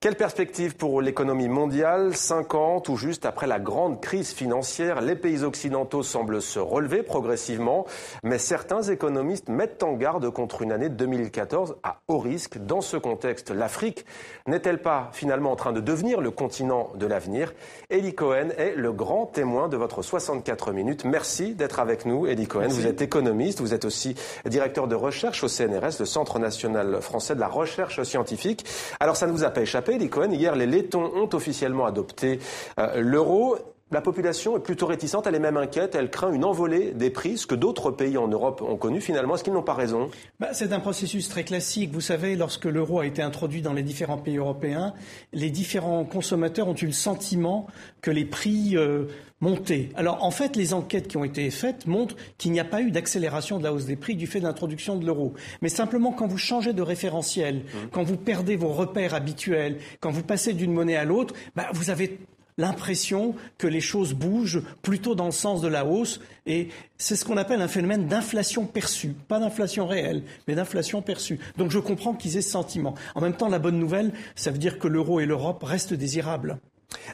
Quelle perspective pour l'économie mondiale? 5 ans, tout juste après la grande crise financière, les pays occidentaux semblent se relever progressivement, mais certains économistes mettent en garde contre une année 2014 à haut risque. Dans ce contexte, l'Afrique n'est-elle pas finalement en train de devenir le continent de l'avenir? Eli Cohen est le grand témoin de votre 64 minutes. Merci d'être avec nous, Eli Cohen. Merci. Vous êtes économiste, vous êtes aussi directeur de recherche au CNRS, le Centre national français de la recherche scientifique. Alors ça ne vous a pas échappé, Eli Cohen, hier les Lettons ont officiellement adopté l'euro. La population est plutôt réticente, elle est même inquiète, elle craint une envolée des prix, ce que d'autres pays en Europe ont connu finalement. Est-ce qu'ils n'ont pas raison? C'est un processus très classique. Vous savez, lorsque l'euro a été introduit dans les différents pays européens, les différents consommateurs ont eu le sentiment que les prix montaient. Alors en fait, les enquêtes qui ont été faites montrent qu'il n'y a pas eu d'accélération de la hausse des prix du fait de l'introduction de l'euro. Mais simplement, quand vous changez de référentiel, quand vous perdez vos repères habituels, quand vous passez d'une monnaie à l'autre, vous avez l'impression que les choses bougent plutôt dans le sens de la hausse. Et c'est ce qu'on appelle un phénomène d'inflation perçue. Pas d'inflation réelle, mais d'inflation perçue. Donc je comprends qu'ils aient ce sentiment. En même temps, la bonne nouvelle, ça veut dire que l'euro et l'Europe restent désirables.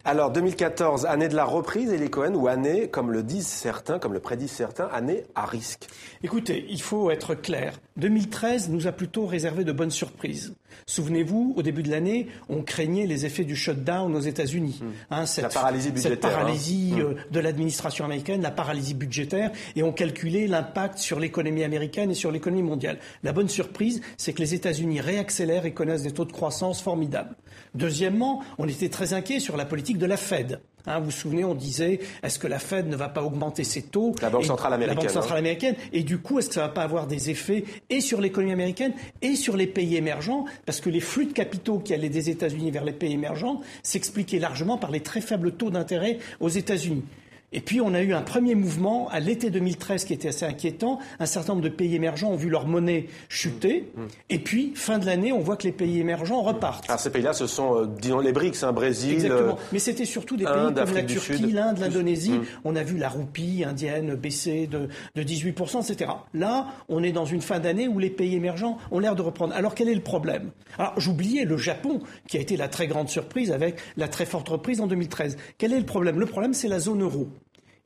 Alors 2014, année de la reprise, Eli Cohen, ou année, comme le disent certains, comme le prédisent certains, année à risque? Écoutez, il faut être clair. 2013 nous a plutôt réservé de bonnes surprises. Souvenez-vous, au début de l'année, on craignait les effets du shutdown aux États-Unis. La paralysie budgétaire. Cette paralysie de l'administration américaine, la paralysie budgétaire, et on calculait l'impact sur l'économie américaine et sur l'économie mondiale. La bonne surprise, c'est que les États-Unis réaccélèrent et connaissent des taux de croissance formidables. Deuxièmement, on était très inquiets sur la politique de la Fed. Vous vous souvenez, on disait, est-ce que la Fed ne va pas augmenter ses taux? La Banque centrale américaine. Et du coup, est-ce que ça ne va pas avoir des effets et sur l'économie américaine et sur les pays émergents? Parce que les flux de capitaux qui allaient des États-Unis vers les pays émergents s'expliquaient largement par les très faibles taux d'intérêt aux États-Unis. Et puis, on a eu un premier mouvement à l'été 2013 qui était assez inquiétant. Un certain nombre de pays émergents ont vu leur monnaie chuter. Et puis, fin de l'année, on voit que les pays émergents repartent. Alors, ces pays-là, ce sont, disons, les BRICS, Brésil. Exactement. Mais c'était surtout des pays comme la Turquie, l'Inde, l'Indonésie. On a vu la roupie indienne baisser de 18%, etc. Là, on est dans une fin d'année où les pays émergents ont l'air de reprendre. Alors, quel est le problème? Alors, j'oubliais le Japon, qui a été la très grande surprise avec la très forte reprise en 2013. Quel est le problème? Le problème, c'est la zone euro.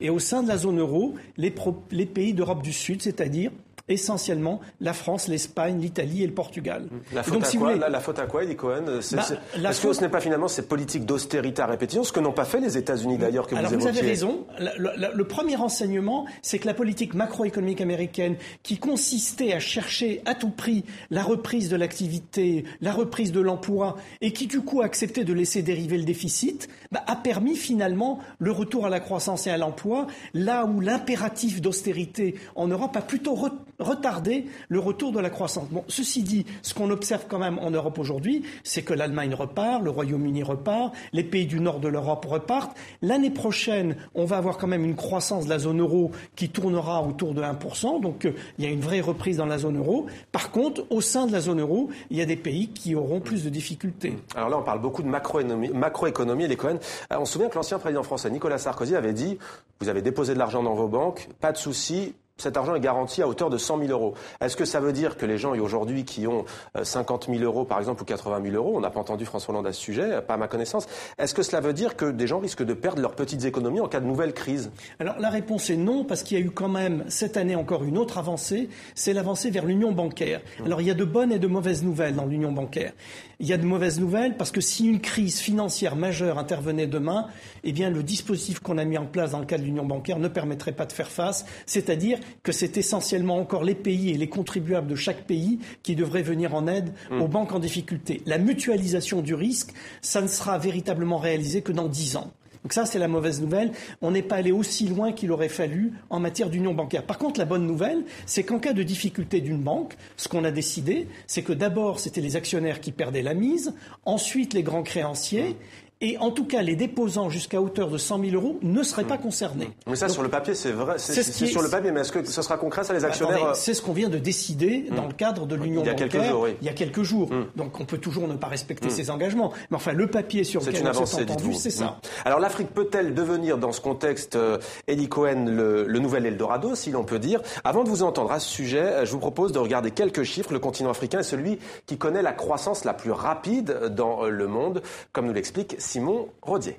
Et au sein de la zone euro, les pays d'Europe du Sud, c'est-à-dire essentiellement la France, l'Espagne, l'Italie et le Portugal. La faute à quoi, Eli Cohen? Est-ce que ce n'est pas finalement ces politiques d'austérité à répétition, ce que n'ont pas fait les États-Unis d'ailleurs que vous évoquiez? Alors vous avez raison. Le premier renseignement, c'est que la politique macroéconomique américaine, qui consistait à chercher à tout prix la reprise de l'activité, la reprise de l'emploi, et qui du coup a accepté de laisser dériver le déficit, a permis finalement le retour à la croissance et à l'emploi, là où l'impératif d'austérité en Europe a plutôt retardé le retour de la croissance. Bon, ceci dit, ce qu'on observe quand même en Europe aujourd'hui, c'est que l'Allemagne repart, le Royaume-Uni repart, les pays du nord de l'Europe repartent. L'année prochaine, on va avoir quand même une croissance de la zone euro qui tournera autour de 1%. Donc, il y a une vraie reprise dans la zone euro. Par contre, au sein de la zone euro, il y a des pays qui auront plus de difficultés. Alors là, on parle beaucoup de macroéconomie. Eli Cohen, on se souvient que l'ancien président français Nicolas Sarkozy avait dit « Vous avez déposé de l'argent dans vos banques, pas de souci ». Cet argent est garanti à hauteur de 100 000 euros. Est-ce que ça veut dire que les gens aujourd'hui qui ont 50 000 euros, par exemple, ou 80 000 euros, on n'a pas entendu François Hollande à ce sujet, pas à ma connaissance, est-ce que cela veut dire que des gens risquent de perdre leurs petites économies en cas de nouvelle crise? Alors la réponse est non, parce qu'il y a eu quand même cette année encore une autre avancée, c'est l'avancée vers l'union bancaire. Alors il y a de bonnes et de mauvaises nouvelles dans l'union bancaire. Il y a de mauvaises nouvelles parce que si une crise financière majeure intervenait demain, eh bien le dispositif qu'on a mis en place dans le cadre de l'union bancaire ne permettrait pas de faire face, c'est-à-dire que c'est essentiellement encore les pays et les contribuables de chaque pays qui devraient venir en aide aux banques en difficulté. La mutualisation du risque, ça ne sera véritablement réalisé que dans 10 ans. Donc ça, c'est la mauvaise nouvelle. On n'est pas allé aussi loin qu'il aurait fallu en matière d'union bancaire. Par contre, la bonne nouvelle, c'est qu'en cas de difficulté d'une banque, ce qu'on a décidé, c'est que d'abord, c'était les actionnaires qui perdaient la mise, ensuite les grands créanciers, Et en tout cas, les déposants jusqu'à hauteur de 100 000 euros ne seraient pas concernés. Mais ça, donc, sur le papier, c'est vrai. C'est sur le papier, mais est-ce que ce sera concret, ça, les actionnaires? Attendez, c'est ce qu'on vient de décider dans le cadre de l'union bancaire. Il y a quelques jours. Donc on peut toujours ne pas respecter ses engagements. Mais enfin, le papier sur lequel on s'est entendu, c'est ça. Alors l'Afrique peut-elle devenir, dans ce contexte, Eli Cohen, le nouvel Eldorado, si l'on peut dire? Avant de vous entendre à ce sujet, je vous propose de regarder quelques chiffres. Le continent africain est celui qui connaît la croissance la plus rapide dans le monde, comme nous l'explique Simon Rodier.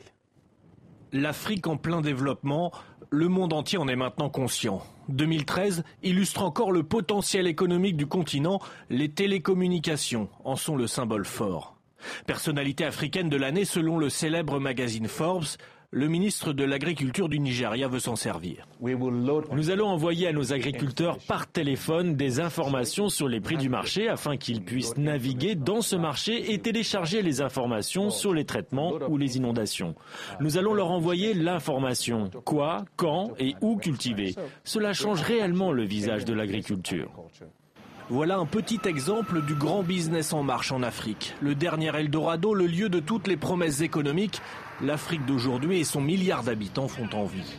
L'Afrique en plein développement, le monde entier en est maintenant conscient. 2013 illustre encore le potentiel économique du continent. Les télécommunications en sont le symbole fort. Personnalité africaine de l'année selon le célèbre magazine Forbes, le ministre de l'Agriculture du Nigeria veut s'en servir. Nous allons envoyer à nos agriculteurs par téléphone des informations sur les prix du marché afin qu'ils puissent naviguer dans ce marché et télécharger les informations sur les traitements ou les inondations. Nous allons leur envoyer l'information, quoi, quand et où cultiver. Cela change réellement le visage de l'agriculture. Voilà un petit exemple du grand business en marche en Afrique. Le dernier Eldorado, le lieu de toutes les promesses économiques. L'Afrique d'aujourd'hui et son milliard d'habitants font envie.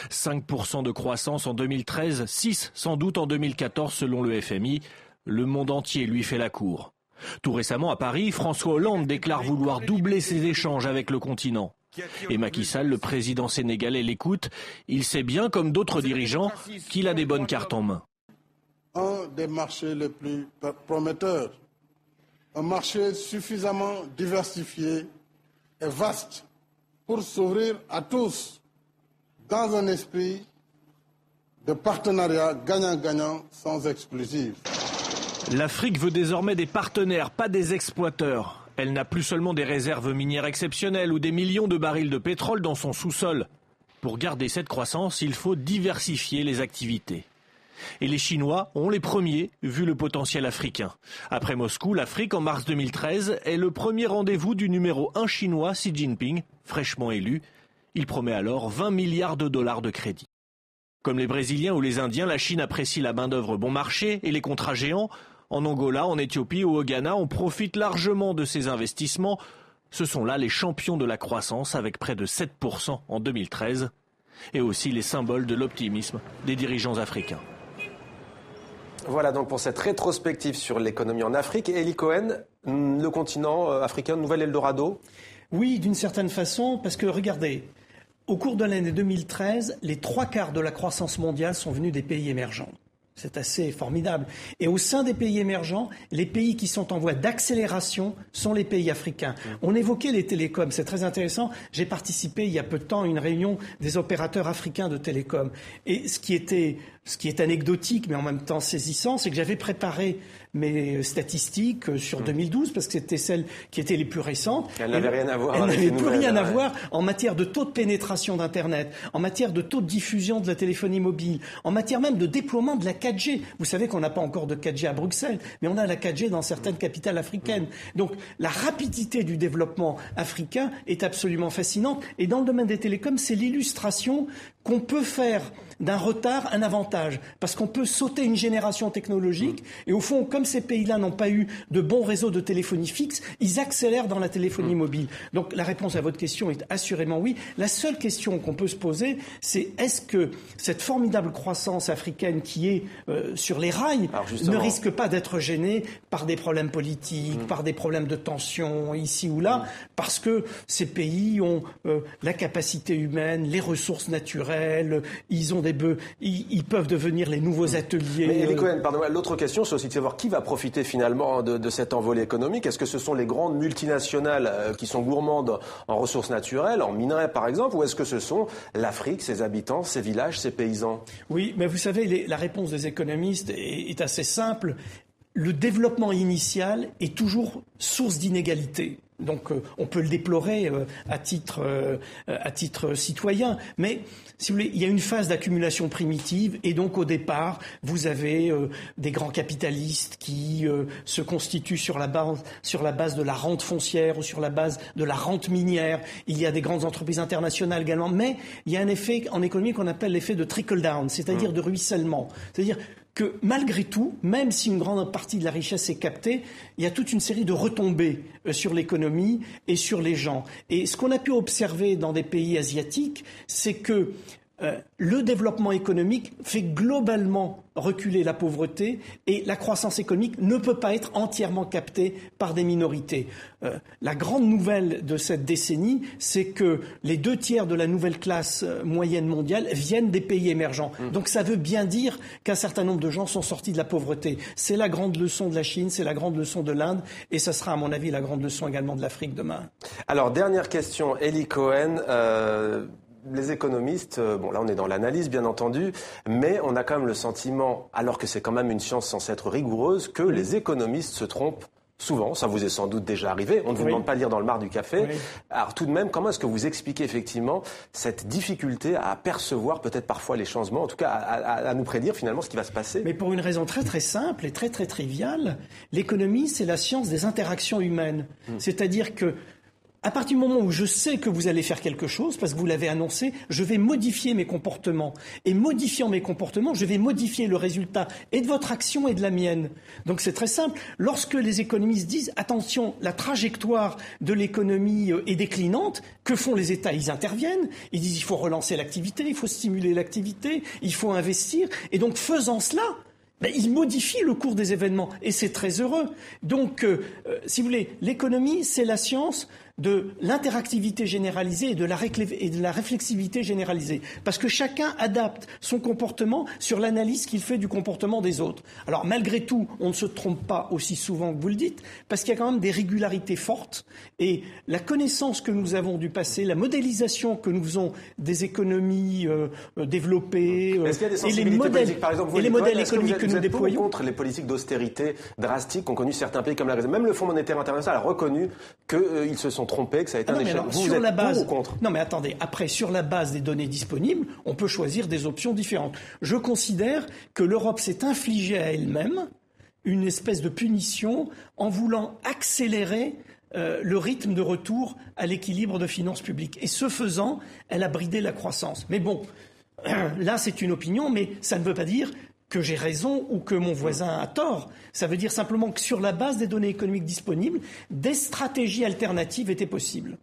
5% de croissance en 2013, 6% sans doute en 2014 selon le FMI. Le monde entier lui fait la cour. Tout récemment à Paris, François Hollande déclare vouloir doubler ses échanges avec le continent. Et Macky Sall, le président sénégalais, l'écoute. Il sait bien, comme d'autres dirigeants, qu'il a des bonnes cartes en main. Un des marchés les plus prometteurs, un marché suffisamment diversifié et vaste pour s'ouvrir à tous dans un esprit de partenariat gagnant-gagnant sans exclusive. L'Afrique veut désormais des partenaires, pas des exploiteurs. Elle n'a plus seulement des réserves minières exceptionnelles ou des millions de barils de pétrole dans son sous-sol. Pour garder cette croissance, il faut diversifier les activités. Et les Chinois ont les premiers vu le potentiel africain. Après Moscou, l'Afrique, en mars 2013, est le premier rendez-vous du numéro 1 chinois, Xi Jinping, fraîchement élu. Il promet alors 20 milliards de dollars de crédit. Comme les Brésiliens ou les Indiens, la Chine apprécie la main-d'œuvre bon marché et les contrats géants. En Angola, en Éthiopie ou au Ghana, on profite largement de ces investissements. Ce sont là les champions de la croissance avec près de 7% en 2013. Et aussi les symboles de l'optimisme des dirigeants africains. Voilà donc pour cette rétrospective sur l'économie en Afrique. Eli Cohen, le continent africain, nouvel Eldorado? Oui, d'une certaine façon, parce que regardez, au cours de l'année 2013, les 3/4 de la croissance mondiale sont venus des pays émergents. C'est assez formidable. Et au sein des pays émergents, les pays qui sont en voie d'accélération sont les pays africains. On évoquait les télécoms, c'est très intéressant. J'ai participé il y a peu de temps à une réunion des opérateurs africains de télécoms. Et ce qui est anecdotique, mais en même temps saisissant, c'est que j'avais préparé mes statistiques sur 2012, parce que c'était celles qui étaient les plus récentes. Elles n'avaient rien à voir. Elles n'avaient plus rien à voir en matière de taux de pénétration d'Internet, en matière de taux de diffusion de la téléphonie mobile, en matière même de déploiement de la 4G. Vous savez qu'on n'a pas encore de 4G à Bruxelles, mais on a la 4G dans certaines capitales africaines. Donc la rapidité du développement africain est absolument fascinante. Et dans le domaine des télécoms, c'est l'illustration qu'on peut faire d'un retard un avantage, parce qu'on peut sauter une génération technologique et au fond, comme ces pays-là n'ont pas eu de bons réseaux de téléphonie fixe, ils accélèrent dans la téléphonie mobile. Donc la réponse à votre question est assurément oui. La seule question qu'on peut se poser, c'est est-ce que cette formidable croissance africaine qui est sur les rails ne risque pas d'être gênée par des problèmes politiques, par des problèmes de tension ici ou là, parce que ces pays ont la capacité humaine, les ressources naturelles, ils peuvent devenir les nouveaux ateliers. Mais Eli Cohen, pardon, l'autre question, c'est aussi de savoir qui va profiter finalement de cette envolée économique. Est-ce que ce sont les grandes multinationales qui sont gourmandes en ressources naturelles, en minerais par exemple, ou est-ce que ce sont l'Afrique, ses habitants, ses villages, ses paysans? Oui, mais vous savez, la réponse des économistes est assez simple. Le développement initial est toujours source d'inégalités. Donc on peut le déplorer à titre citoyen, mais si vous voulez, il y a une phase d'accumulation primitive et donc au départ, vous avez des grands capitalistes qui se constituent sur la base de la rente foncière ou sur la base de la rente minière. Il y a des grandes entreprises internationales également, mais il y a un effet en économie qu'on appelle l'effet de trickle down, c'est-à-dire de ruissellement. C'est-à-dire que malgré tout, même si une grande partie de la richesse est captée, il y a toute une série de retombées sur l'économie et sur les gens. Et ce qu'on a pu observer dans des pays asiatiques, c'est que le développement économique fait globalement reculer la pauvreté et la croissance économique ne peut pas être entièrement captée par des minorités. La grande nouvelle de cette décennie, c'est que les 2/3 de la nouvelle classe moyenne mondiale viennent des pays émergents. Donc ça veut bien dire qu'un certain nombre de gens sont sortis de la pauvreté. C'est la grande leçon de la Chine, c'est la grande leçon de l'Inde et ça sera à mon avis la grande leçon également de l'Afrique demain. Alors dernière question, Eli Cohen. Les économistes, bon là on est dans l'analyse bien entendu, mais on a quand même le sentiment, alors que c'est quand même une science censée être rigoureuse, que les économistes se trompent souvent. Ça vous est sans doute déjà arrivé. On ne vous demande pas de lire dans le marc du café. Oui. Alors tout de même, comment est-ce que vous expliquez effectivement cette difficulté à percevoir peut-être parfois les changements, en tout cas à nous prédire finalement ce qui va se passer? Mais pour une raison très très simple et très très triviale, l'économie c'est la science des interactions humaines. C'est-à-dire que à partir du moment où je sais que vous allez faire quelque chose, parce que vous l'avez annoncé, je vais modifier mes comportements. Et modifiant mes comportements, je vais modifier le résultat et de votre action et de la mienne. Donc c'est très simple. Lorsque les économistes disent « Attention, la trajectoire de l'économie est déclinante », que font les États? Ils interviennent. Ils disent « Il faut relancer l'activité, il faut stimuler l'activité, il faut investir ». Et donc faisant cela, il modifie le cours des événements. Et c'est très heureux. Donc, si vous voulez, l'économie, c'est la science de l'interactivité généralisée et de la réflexivité généralisée. Parce que chacun adapte son comportement sur l'analyse qu'il fait du comportement des autres. Alors malgré tout, on ne se trompe pas aussi souvent que vous le dites, parce qu'il y a quand même des régularités fortes. Et la connaissance que nous avons du passé, la modélisation que nous faisons des économies développées, est-ce qu'il y a des sensibilités politiques, par exemple, et les modèles économiques que nous déployons. Contre les politiques d'austérité drastiques qu'ont connues certains pays comme la Grèce. Même le Fonds monétaire international a reconnu qu'ils se sont trompés, que ça a été un échec. Vous êtes pour ou contre? Non mais attendez, après, sur la base des données disponibles, on peut choisir des options différentes. Je considère que l'Europe s'est infligée à elle-même une espèce de punition en voulant accélérer le rythme de retour à l'équilibre de finances publiques. Et ce faisant, elle a bridé la croissance. Mais bon, là c'est une opinion, mais ça ne veut pas dire que j'ai raison ou que mon voisin a tort. Ça veut dire simplement que sur la base des données économiques disponibles, des stratégies alternatives étaient possibles.